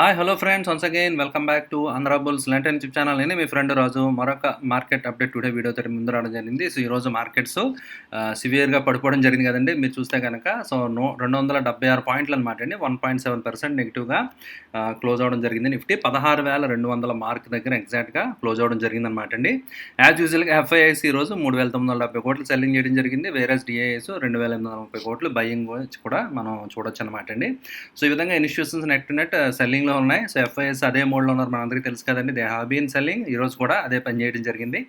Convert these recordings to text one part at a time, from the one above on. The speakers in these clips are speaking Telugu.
Hi hello friends, once again welcome back to ఆంధ్రాబుల్స్ లంటన్ యూట్యూబ్ ఛానల్. నేను మీ ఫ్రెండ్ రాజు. మరొక మార్కెట్ అప్డేట్ టుడే వీడియోతో ముందు రావడం జరిగింది. సో ఈరోజు మార్కెట్స్ సివియర్గా పడిపోవడం జరిగింది కదండి. మీరు చూస్తే కనుక 276 పాయింట్లు అనమాట అండి. 1.7% నెగిటివ్గా క్లోజ్ అవ్వడం జరిగింది. నిఫ్టీ 16,200 మార్క్ దగ్గర ఎగ్జాక్ట్గా క్లోజ్ అవ్వడం జరిగింది అనమాట అండి. యాజ్ యూజువల్గా ఎఫ్ఐఐసి ఈరోజు 3,970 కోట్లు సెల్లింగ్ చేయడం జరిగింది. వేరేస్ డిఐఎస్ 2,830 కోట్లు బయింగ్ కూడా మనం చూడొచ్చు అనమాట అండి. సో ఈ విధంగా ఇన్స్టిట్యూషన్స్ నెట్ టు నెట్ సెల్లింగ్లో ఉన్నాయి. సో ఎఫ్ఐఎస్ అదే మోడ్లో ఉన్నారు, మనందరికీ తెలుసు కదండి. They have been selling. ఈరోజు కూడా అదే పని చేయడం జరిగింది.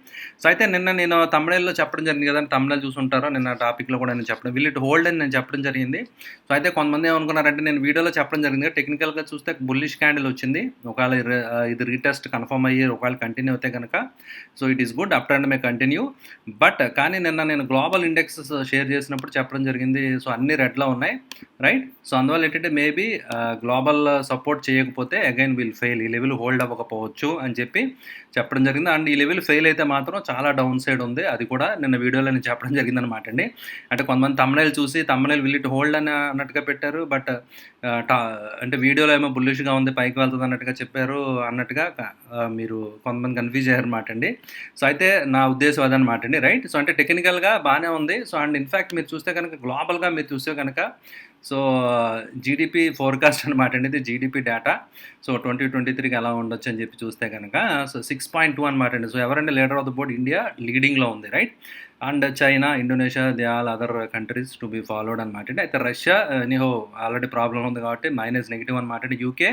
సో అయితే నిన్న నేను తమిళలో చెప్పడం జరిగింది కదండి. తమిళ చూసుంటారో నిన్న టాపిక్లో కూడా నేను చెప్పడం విల్ ఇట్ హోల్డ్ అని నేను చెప్పడం జరిగింది. సో అయితే కొంతమంది ఏమనుకున్నారంటే నేను వీడియోలో చెప్పడం జరిగింది, టెక్నికల్గా చూస్తే బుల్లిష్ క్యాండిల్ వచ్చింది. ఒకవేళ ఇది రీటెస్ట్ కన్ఫర్మ్ అయ్యి ఒకవేళ కంటిన్యూ అయితే కనుక so it is good, up and May continue. But కానీ నిన్న నేను గ్లోబల్ ఇండెక్స్ షేర్ చేసినప్పుడు చెప్పడం జరిగింది, సో అన్ని రెడ్లో ఉన్నాయి, రైట్. సో అందువల్ల ఏంటంటే మేబీ గ్లోబల్ సపోర్ట్ చేయకపోతే అగైన్ విల్ ఫెయిల్, ఈ లెవెల్ హోల్డ్ అవ్వకపోవచ్చు అని చెప్పి చెప్పడం జరిగింది. అండ్ ఈ లెవెల్ ఫెయిల్ అయితే మాత్రం చాలా డౌన్ సైడ్ ఉంది, అది కూడా నిన్న వీడియోలో నేను చెప్పడం జరిగింది అనమాట అండి. అంటే కొంతమంది తమిళ చూసి తమిళ విల్ ఇట్ హోల్డ్ అని అన్నట్టుగా పెట్టారు, బట్ అంటే వీడియోలో ఏమో బుల్లిష్గా ఉంది, పైకి వెళ్తుంది అన్నట్టుగా చెప్పారు అన్నట్టుగా మీరు కొంతమంది కన్ఫ్యూజ్ అయ్యారు అనమాట అండి. సో అయితే నా ఉద్దేశం అదనమాట అండి, రైట్. సో అంటే టెక్నికల్గా బాగానే ఉంది. సో అండ్ ఇన్ఫ్యాక్ట్ మీరు చూస్తే కనుక గ్లోబల్గా మీరు చూస్తే కనుక సో జీడిపి ఫోర్కాస్ట్ అనమాట అండి, ఇది జీడిపి డేటా. సో 2023కి ఎలా ఉండొచ్చు అని చెప్పి చూస్తే కనుక సో 6.2 అనమాట అండి. సో ఎవరంటే leader of the board, India లీడింగ్లో ఉంది, right. And China, Indonesia, they all other countries to be followed అనమాట అండి. అయితే రష్యా ఎనీహో ఆల్రెడీ ప్రాబ్లం ఉంది కాబట్టి నెగిటివ్ అనమాట అండి. యూకే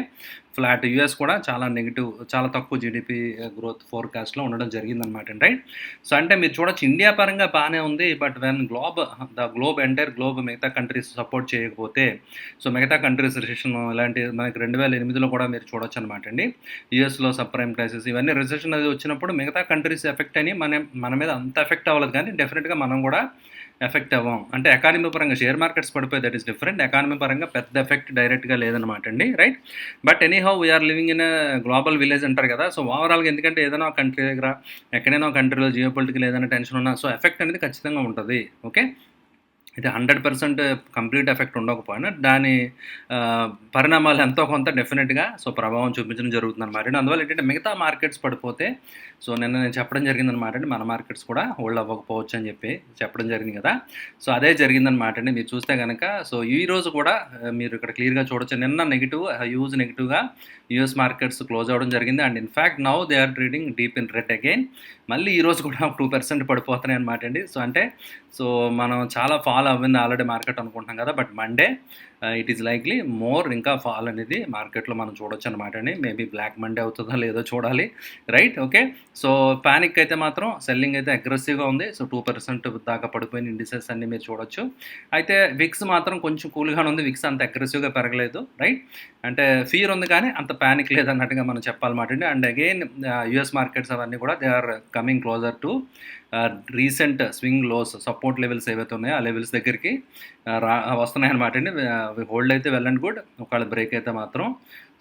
ఫ్లాట్, యూఎస్ కూడా చాలా నెగిటివ్, చాలా తక్కువ జీడిపి గ్రోత్ ఫోర్కాస్ట్లో ఉండడం జరిగిందనమాట అండి, రైట్. సో అంటే మీరు చూడొచ్చు ఇండియా పరంగా బాగానే ఉంది, but when globe entire globe మిగతా కంట్రీస్ సపోర్ట్ చేయకపోతే సో మిగతా కంట్రీస్ రిసెషన్ ఇలాంటి మనకి 2008లో కూడా మీరు చూడొచ్చు అనమాట అండి. యూఎస్లో సబ్ ప్రైమ్ క్రైసిస్ ఇవన్నీ రిసెషన్ అది వచ్చినప్పుడు మిగతా కంట్రీస్ ఎఫెక్ట్ అని మన మీద అంత ఎఫెక్ట్ అవ్వలేదు, కానీ డెఫినెట్గా మనం కూడా ఎఫెక్ట్ అవ్వం. అంటే ఎకానమీ పరంగా షేర్ మార్కెట్స్ పడిపోయి దట్ ఈస్ డిఫరెంట్, ఎకానమీ పరంగా పెద్ద ఎఫెక్ట్ డైరెక్ట్గా లేదనమాట అండి, right. But anyhow we're living in global village అంటారు కదా. సో ఓవరాల్గా ఎందుకంటే ఏదైనా కంట్రీ దగ్గర ఎక్కడైనా కంట్రీలో జియో పొలిటికల్ ఏదైనా టెన్షన్ ఉన్నా సో ఎఫెక్ట్ అనేది ఖచ్చితంగా ఉంటుంది, ఓకే. ఇది 100% కంప్లీట్ ఎఫెక్ట్ ఉండకపోయినా దాని పరిణామాలు ఎంతో కొంత డెఫినెట్గా సో ప్రభావం చూపించడం జరుగుతుంది అనమాట. అందువల్ల ఏంటంటే మిగతా మార్కెట్స్ పడిపోతే సో నిన్న నేను చెప్పడం జరిగిందనమాట అండి, మన మార్కెట్స్ కూడా హోల్డ్ అవ్వకపోవచ్చు అని చెప్పి చెప్పడం జరిగింది కదా. సో అదే జరిగిందనమాట అండి. మీరు చూస్తే కనుక సో ఈ రోజు కూడా మీరు ఇక్కడ క్లియర్గా చూడొచ్చు, నిన్న నెగిటివ్గా యూఎస్ మార్కెట్స్ క్లోజ్ అవ్వడం జరిగింది. And in fact now they are trading deep in red again. మళ్ళీ ఈరోజు కూడా 2% పడిపోతున్నాయి అనమాట అండి. సో అంటే సో మనం చాలా ఫాల్ అవ్వింది ఆల్రెడీ మార్కెట్ అనుకుంటున్నాం కదా, but Monday it is likely more ఇంకా ఫాల్ అనేది మార్కెట్లో మనం చూడొచ్చు అనమాట అండి. మేబీ బ్లాక్ మండే అవుతుందో లేదో చూడాలి, రైట్, ఓకే. సో ప్యానిక్ అయితే మాత్రం సెల్లింగ్ అయితే అగ్రెసివ్గా ఉంది. సో 2% దాకా పడిపోయిన ఇండిసెస్ అన్ని మీరు చూడొచ్చు. అయితే విక్స్ మాత్రం కొంచెం కూల్గానే ఉంది, విక్స్ అంత అగ్రెసివ్గా పెరగలేదు, రైట్. అంటే ఫీర్ ఉంది కానీ అంత ప్యానిక్ లేదన్నట్టుగా మనం చెప్పాలన్నమాట అండి. అండ్ అగైన్ యుఎస్ మార్కెట్స్ అవన్నీ కూడా they are coming closer to recent swing lows, support levels ఏవైతే ఉన్నాయో ఆ లెవెల్స్ దగ్గరికి వస్తున్నాయి అనమాట అండి. హోల్డ్ అయితే వెల్ అండ్ గుడ్, ఒకవేళ బ్రేక్ అయితే మాత్రం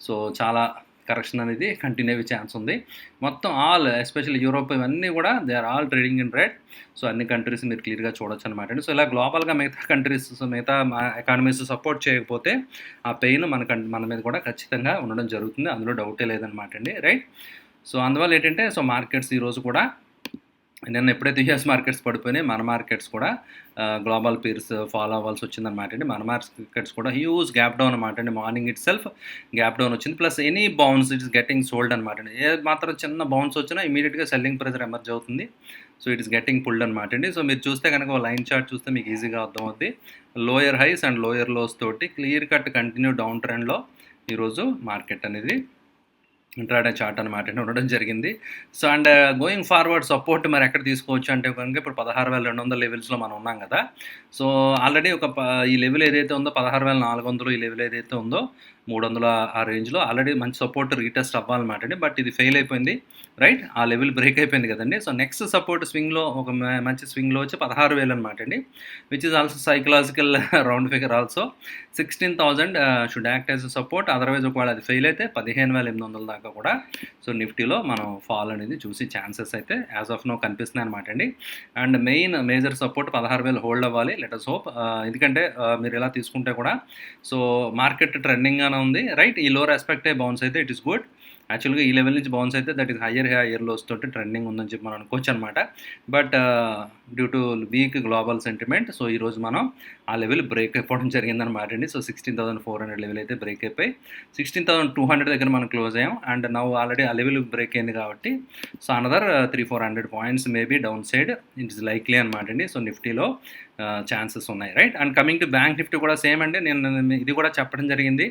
సో చాలా కరెక్షన్ అనేది కంటిన్యూ అయ్యే ఛాన్స్ ఉంది. మొత్తం ఆల్ ఎస్పెషల్లీ యూరోప్ ఇవన్నీ కూడా they are all trading in red. So అన్ని కంట్రీస్ మీరు క్లియర్గా చూడొచ్చు అనమాట అండి. సో ఇలా గ్లోబల్గా మిగతా కంట్రీస్ మిగతా ఎకానమీస్ సపోర్ట్ చేయకపోతే ఆ పెయిన్ మన మీద కూడా ఖచ్చితంగా ఉండడం జరుగుతుంది, అందులో డౌటే లేదనమాట అండి, రైట్. సో అందువల్ల ఏంటంటే సో మార్కెట్స్ ఈరోజు కూడా నిన్న ఎప్పుడైతే యూఎస్ మార్కెట్స్ పడిపోయినాయి మన మార్కెట్స్ కూడా గ్లోబల్ పీర్స్ ఫాలో అవ్వాల్సి వచ్చిందనమాట అండి. మన మార్కెట్స్ కూడా హ్యూజ్ గ్యాప్ డౌన్ అనమాట అండి. Morning itself gap down వచ్చింది, plus any bounce it is getting sold అనమాట అండి. ఏ మాత్రం చిన్న బౌన్స్ వచ్చినా ఇమీడియట్గా సెల్లింగ్ ప్రెజర్ ఎమర్జ్ అవుతుంది. So it is getting pulled అనమాట అండి. సో మీరు చూస్తే కనుక లైన్ చార్ట్ చూస్తే మీకు ఈజీగా అర్థమవుతుంది. Lower highs and lower lows తోటి క్లియర్ కట్ కంటిన్యూ డౌన్ ట్రెండ్లో ఈరోజు మార్కెట్ అనేది ఇంట్రాడే చార్ట్ అనమాట ఉండడం జరిగింది. So and going forward support మరి ఎక్కడ తీసుకోవచ్చు అంటే కనుక ఇప్పుడు 16,200 లెవెల్స్లో మనం ఉన్నాం కదా. సో ఆల్రెడీ ఈ లెవెల్ ఏదైతే ఉందో 16,400 ఈ లెవెల్ ఏదైతే ఉందో 300 ఆ రేంజ్లో ఆల్రెడీ మంచి సపోర్ట్ రీటెస్ట్ అవ్వాలన్నమాట అండి. బట్ ఇది ఫెయిల్ అయిపోయింది. రైట్? ఆ లెవెల్ బ్రేక్ అయిపోయింది కదండీ. సో నెక్స్ట్ సపోర్ట్ స్వింగ్‌లో ఒక మంచి స్వింగ్‌లో వచ్చి 16,000 అనమాట అండి. Which is also psychological round figure also. 16,000 should act as support. Otherwise ఒకవేళ అది ఫెయిల్ అయితే 15,800 దాకా కూడా సో నిఫ్టీలో మనం ఫాల్ అనేది చూసే ఛాన్సెస్ అయితే యాజ్ ఆఫ్ నౌ కనిపిస్తున్నాయి అనమాట అండి. అండ్ మేజర్ సపోర్ట్ 16,000 హోల్డ్ అవ్వాలి. Let us hope. ఎందుకంటే మీరు ఇలా తీసుకుంటే కూడా సో మార్కెట్ ట్రెండింగ్‌గానే ఉంది. రైట్? ఈ లో రెస్పెక్టే బౌన్స్ అయితే ఇట్ ఈస్ గుడ్. యాక్చువల్గా ఈ లెవెల్ నుంచి బౌన్స్ అయితే దట్ ఈస్ హయ్యర్ లోస్ తోటి ట్రెండింగ్ ఉందని చెప్పి మనం అనుకోవచ్చు అనమాట. But due to week global sentiment so ఈరోజు మనం ఆ లెవెల్ బ్రేక్ అయిపోవడం జరిగిందనమాట అండి. సో 16,400 లెవెల్ అయితే బ్రేక్ అయిపోయి 16,200 దగ్గర మనం క్లోజ్ అయ్యాం. అండ్ నౌ ఆల్రెడీ ఆ లెవెల్ బ్రేక్ అయింది కాబట్టి so another 300-400 points maybe down side it is likely అనమాట అండి. సో నిఫ్టీలో ఛాన్సెస్ ఉన్నాయి. Right? And coming to bank Nifty కూడా సేమ్ అండి. నేను ఇది కూడా చెప్పడం జరిగింది.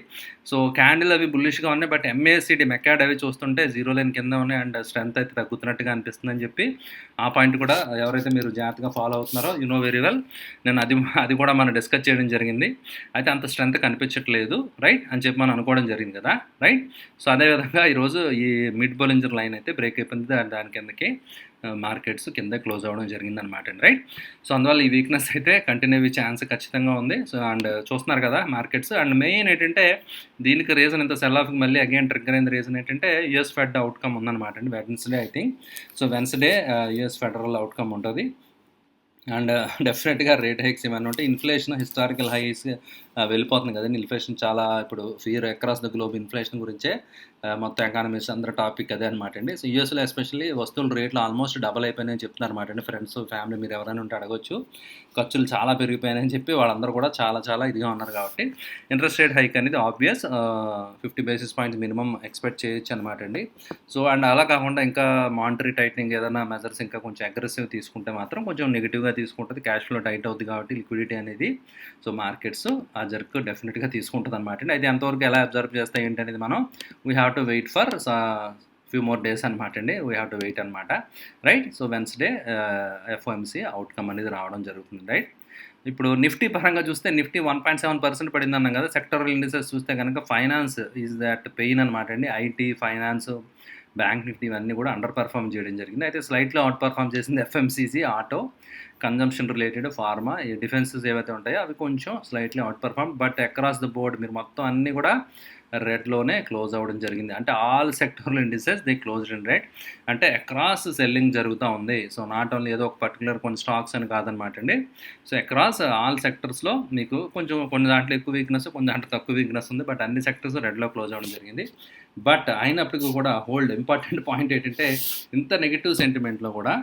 సో క్యాండిల్ అవి బుల్లిష్గా ఉన్నాయి. బట్ ఎంఏసిడి మెకాడ్ అవి చూస్తుంటే జీరో లైన్ కింద ఉన్నాయి అండ్ స్ట్రెంత్ అయితే తగ్గుతున్నట్టుగా అనిపిస్తుందని చెప్పి ఆ పాయింట్ కూడా ఎవరైతే మీరు జాగ్రత్తగా ఫాలో అవుతున్నారో యు నో వెరీ వెల్. నేను అది కూడా మనం డిస్కస్ చేయడం జరిగింది. అయితే అంత స్ట్రెంత్ కనిపించట్లేదు. రైట్? అని చెప్పి మనం అనుకోవడం జరిగింది కదా. రైట్? సో అదేవిధంగా ఈరోజు ఈ మిడ్ బొలింజర్ లైన్ అయితే బ్రేక్ అయిపోయింది. దాని కిందకి మార్కెట్స్ కింద క్లోజ్ అవ్వడం జరిగిందనమాట అండి. రైట్? సో అందువల్ల ఈ వీక్నెస్ అయితే కంటిన్యూ అయ్యే ఛాన్స్ ఖచ్చితంగా ఉంది. సో అండ్ చూస్తున్నారు కదా మార్కెట్స్. అండ్ మెయిన్ ఏంటంటే దీనికి రీజన్ ఇంత సెల్ ఆఫ్కి మళ్ళీ అగైన్ ట్రిగ్గర్ అయిన రీజన్ ఏంటంటే యూఎస్ ఫెడ్ అవుట్కమ్ ఉందన్నమాట అండి. Wednesday I think. So Wednesday US federal outcome ఉంటుంది. అండ్ డెఫినెట్గా రేట్ హైక్స్ ఇవన్నీ ఉంటాయి. ఇన్ఫ్లేషన్ హిస్టారికల్ హైస్ వెళ్ళిపోతుంది కదండి. ఇన్ఫ్లేషన్ చాలా ఇప్పుడు fear across the globe inflation గురించే మొత్తం ఎకానమీస్ అందరూ టాపిక్ అదే అనమాట అండి. సో యూఎస్లో ఎస్పెషల్లీ వస్తువుల రేట్లు ఆల్మోస్ట్ డబల్ అయిపోయినాయని చెప్తున్నారు అనమాట అండి. ఫ్రెండ్స్ ఫ్యామిలీ మీరు ఎవరైనా ఉంటే అడగొచ్చు. ఖర్చులు చాలా పెరిగిపోయినాయని చెప్పి వాళ్ళందరూ కూడా చాలా ఇదిగా ఉన్నారు కాబట్టి ఇంట్రెస్ట్ రేట్ హైక్ అనేది obvious 50 basis points minimum expect చేయొచ్చు అనమాట అండి. సో అండ్ అలా కాకుండా ఇంకా మానిటరీ టైట్నింగ్ ఏదైనా మెజర్స్ ఇంకా కొంచెం అగ్రెసివ్ తీసుకుంటే మాత్రం కొంచెం నెగిటివ్గా తీసుకుంటుంది. క్యాష్ ఫ్లో టైట్ అవుతుంది కాబట్టి లిక్విడిటీ అనేది సో మార్కెట్స్ ఆ జర్క్ డెఫినెట్గా తీసుకుంటుంది అనమాట అండి. అయితే ఎంతవరకు ఎలా అబ్జర్వ్ చేస్తాయి ఏంటి అనేది మనం we have to wait for few more days అనమాట అండి. వీ హ్యావ్ టు వెయిట్ అనమాట. Right? So Wednesday FOMC outcome అనేది రావడం జరుగుతుంది. రైట్? ఇప్పుడు నిఫ్టీ పరంగా చూస్తే నిఫ్టీ 1.7% పడింది అన్నాం కదా. సెక్టరల్ ఇండిసెస్ చూస్తే కనుక ఫైనాన్స్ ఈజ్ దట్ పెయిన్ అనమాట అండి. ఐటీ, ఫైనాన్స్, బ్యాంక్ నిఫ్టీ ఇవన్నీ కూడా అండర్ పర్ఫామ్ చేయడం జరిగింది. అయితే స్లైట్లో అవుట్ పర్ఫామ్ చేసింది FMCG, auto, consumption related, pharma, ఈ డిఫెన్సెస్ ఏవైతే ఉంటాయో అవి కొంచెం slightly out perform. But across the board మీరు మొత్తం అన్నీ కూడా రెడ్లోనే క్లోజ్ అవ్వడం జరిగింది. అంటే all sectoral indices they closed in red. అంటే అక్రాస్ సెల్లింగ్ జరుగుతూ ఉంది. సో నాట్ ఓన్లీ ఏదో ఒక పర్టికులర్ కొన్ని స్టాక్స్ అని కాదనమాట అండి. సో అక్రాస్ ఆల్ సెక్టర్స్లో మీకు కొంచెం కొన్ని దాంట్లో ఎక్కువ వీక్నెస్, కొన్ని దాంట్లో తక్కువ వీక్నెస్ ఉంది. బట్ అన్ని సెక్టర్స్ రెడ్లో క్లోజ్ అవ్వడం జరిగింది. బట్ అయినప్పటికీ కూడా ఇంపార్టెంట్ పాయింట్ ఏంటంటే ఇంత నెగిటివ్ సెంటిమెంట్లో కూడా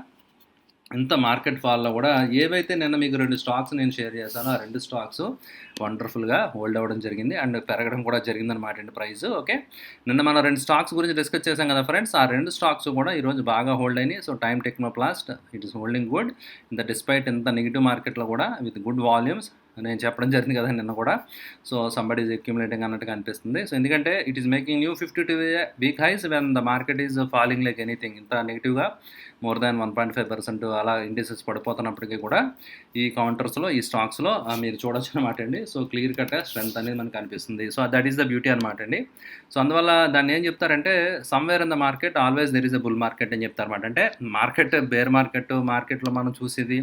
ఇంత మార్కెట్ ఫాల్లో కూడా ఏవైతే నిన్న మీకు 2 స్టాక్స్ నేను షేర్ చేశానో ఆ 2 స్టాక్స్ వండర్ఫుల్గా హోల్డ్ అవ్వడం జరిగింది అండ్ పెరగడం కూడా జరిగిందనమాట అండి ప్రైస్. ఓకే, నిన్న మనం 2 స్టాక్స్ గురించి డిస్కస్ చేశాం కదా ఫ్రెండ్స్. ఆ 2 స్టాక్స్ కూడా ఈరోజు బాగా హోల్డ్ అయినాయి. So time Technoplast it is holding good ఇంత డిస్పైట్ ఇంత నెగిటివ్ మార్కెట్లో కూడా విత్ గుడ్ వాల్యూమ్స్. నేను చెప్పడం జరిగింది కదా నిన్న కూడా. సో సంబడి ఈజ్ అక్యుములేటింగ్ అన్నట్టుగా అనిపిస్తుంది. సో ఎందుకంటే it is making new 52 week highs when the market is falling like anything. ఇంత నెగిటివ్గా మోర్ దాన్ 1.5% అలా ఇండిసెస్ పడిపోతున్నప్పటికీ కూడా ఈ కౌంటర్స్లో ఈ స్టాక్స్లో మీరు చూడొచ్చు అనమాట అండి. సో క్లియర్ కట్ స్ట్రెంత్ అనేది మనకు అనిపిస్తుంది. So that is the beauty అనమాట అండి. సో అందువల్ల దాన్ని ఏం చెప్తారంటే somewhere in the market always there is a bull market అని చెప్తారన్నమాట. అంటే మార్కెట్ బేర్ మార్కెట్లో మనం చూసేది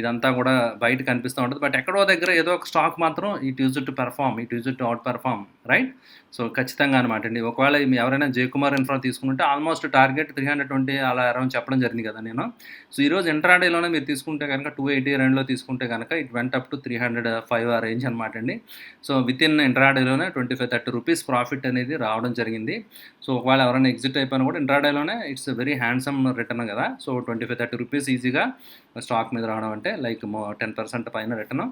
ఇదంతా కూడా బయట కనిపిస్తూ ఉంటుంది. బట్ ఎక్కడో దగ్గర ఏదో ఒక స్టాక్ మాత్రం it use to perform, it use to out perform. Right? So ఖచ్చితంగా అనమాట అండి. ఒకవేళ ఎవరైనా జయకుమార్ ఇన్ఫ్రా తీసుకుంటే ఆల్మోస్ట్ టార్గెట్ 320 అలా అరౌండ్ చెప్పడం జరిగింది కదా నేను. సో ఈరోజు ఇంట్రాడేలోనే మీరు తీసుకుంటే కనుక 280 రెండులో తీసుకుంటే కనుక ఇట్ వెంట్ అప్ టు 305 ఆ రేంజ్ అనమాట అండి. సో విత్ ఇన్ ఇంట్రాడేలోనే 25-30 రూపీస్ ప్రాఫిట్ అనేది రావడం జరిగింది. సో ఒకవేళ ఎవరైనా ఎగ్జిట్ అయిపోయినా కూడా ఇంట్రాడేలోనే ఇట్స్ వెరీ హ్యాండ్సమ్ రిటర్న్ కదా. సో 25-30 రూపీస్ ఈజీగా స్టాక్ మీద రావడం అంటే లైక్ 10% పైన రిటర్న్,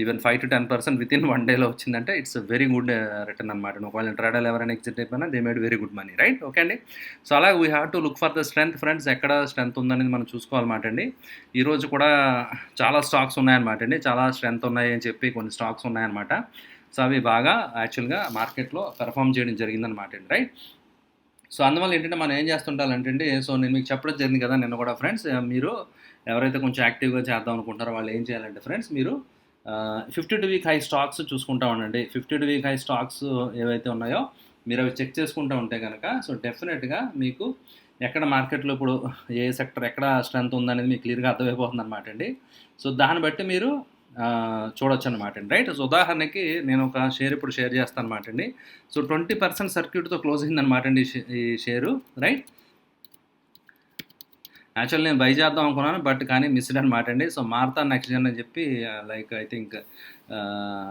ఈవెన్ 5-10% విత్ ఇన్ 1 డేలో వచ్చిందంటే ఇట్స్ వెరీ గుడ్ రిటర్న్ అనమాట. ఒకవేళ ఇంట్రాడేలో ఎవరైనా ఎగ్జిట్ అయిపోయినా they made very good money. Right? Okay అండి. సో అలా we have to look for the strength friends. ఎక్కడ స్ట్రెంత్ ఉందనేది మనం చూసుకోవాలన్నమాట అండి. ఈరోజు కూడా చాలా స్టాక్స్ ఉన్నాయన్నమాట అండి. చాలా స్ట్రెంత్ ఉన్నాయి అని చెప్పి కొన్ని స్టాక్స్ ఉన్నాయన్నమాట. సో అవి బాగా యాక్చువల్గా మార్కెట్లో పెర్ఫామ్ చేయడం జరిగిందనమాట అండి. రైట్? సో అందువల్ల ఏంటంటే మనం ఏం చేస్తుంటారంటే సో నేను మీకు చెప్పడం జరిగింది కదా నిన్న కూడా ఫ్రెండ్స్. మీరు ఎవరైతే కొంచెం యాక్టివ్గా చేద్దాం అనుకుంటారో వాళ్ళు ఏం చేయాలంటే ఫ్రెండ్స్ మీరు 52 వీక్ హై స్టాక్స్ చూసుకుంటా ఉండండి. 52 వీక్ హై స్టాక్స్ ఏవైతే ఉన్నాయో మీరు అవి చెక్ చేసుకుంటూ ఉంటే కనుక సో డెఫినెట్గా మీకు ఎక్కడ మార్కెట్‌లో ఇప్పుడు ఏ సెక్టర్ ఎక్కడ స్ట్రెంత్ ఉందనేది మీకు క్లియర్‌గా అర్థమైపోతుందనమాట అండి. సో, దాన్ని బట్టి మీరు చూడొచ్చనమాట అండి. రైట్. సో, ఉదాహరణకి నేను ఒక షేర్ ఇప్పుడు షేర్ చేస్తాననమాట అండి. సో, 20% సర్క్యూట్‌తో క్లోజ్ అయిందనమాట అండి ఈ షేరు. రైట్. యాక్చువల్లీ నేను బై చేద్దాం అనుకున్నాను. బట్ కానీ మిస్డ్ అనమాట అండి. సో, మారతాను నెక్స్ట్ జన్ అని చెప్పి like I think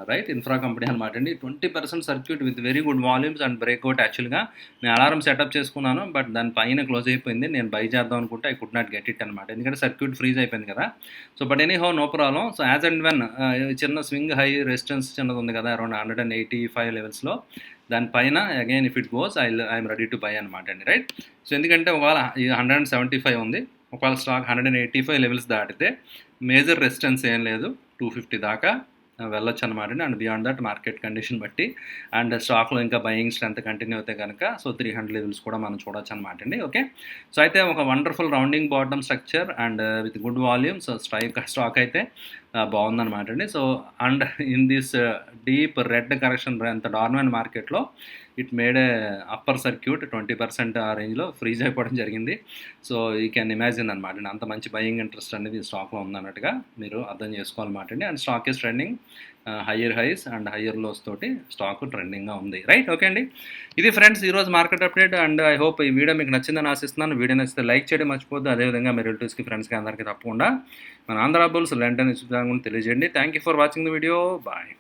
right infra company అనమాట అండి. 20% circuit with very good volumes and breakout. యాక్చువల్‌గా నేను అలారం సెటప్ చేసుకున్నాను. బట్ దాని పైన క్లోజ్ అయిపోయింది. నేను బై చేద్దాం అనుకుంటే I could not get it అనమాట. ఎందుకంటే సర్క్యూట్ ఫ్రీజ్ అయిపోయింది కదా! So, but anyhow no problem. So, as and when చిన్న స్వింగ్ హై రెసిస్టెన్స్ చిన్నది ఉంది కదా! అరౌండ్ 185 లెవెల్స్‌లో దానిపైన again if it goes I'm ready to buy అనమాట అండి. రైట్. సో, ఎందుకంటే ఒకవేళ 175 ఉంది. ఒకవేళ స్టాక్ 185 లెవెల్స్ దాటితే మేజర్ రెసిస్టెన్స్ ఏం లేదు. 250 దాకా వెళ్ళొచ్చు అనమాట అండి. And beyond that market condition బట్టి అండ్ స్టాక్లో ఇంకా బయింగ్ స్ట్రెంత్ కంటిన్యూ అయితే కనుక సో 300 లెవెల్స్ కూడా మనం చూడొచ్చు అనమాట అండి. ఓకే. సో, అయితే ఒక wonderful rounding bottom structure and with good volume. So, stock అయితే బాగుందనమాట అండి. So, and in this deep red correction అంత డార్మన్ మార్కెట్లో it made A upper circuit 20% ఆ రేంజ్లో ఫ్రీజ్ అయిపోవడం జరిగింది. సో, యూ కెన్ ఇమాజిన్ అనమాట అండి. అంత మంచి బయింగ్ ఇంట్రెస్ట్ అనేది స్టాక్లో ఉందన్నట్టుగా మీరు అర్థం చేసుకోవాలన్నమాట అండి. And stock is trending higher highs and higher lows తోటి స్టాక్ ట్రెండింగ్గా ఉంది. రైట్. ఓకే అండి. ఇది ఫ్రెండ్స్ ఈరోజు market update. And I hope ఈ వీడియో మీకు నచ్చిందని ఆశిస్తున్నాను. వీడియో నచ్చితే లైక్ చేయడం మర్చిపోద్దు. అదేవిధంగా మీ రిలేటివ్స్కి ఫ్రెండ్స్కి అందరికీ తప్పకుండా మన ఆంధ్ర బుల్స్ లెంటన్ తెలియజేయండి. Thank you for watching the video. Bye.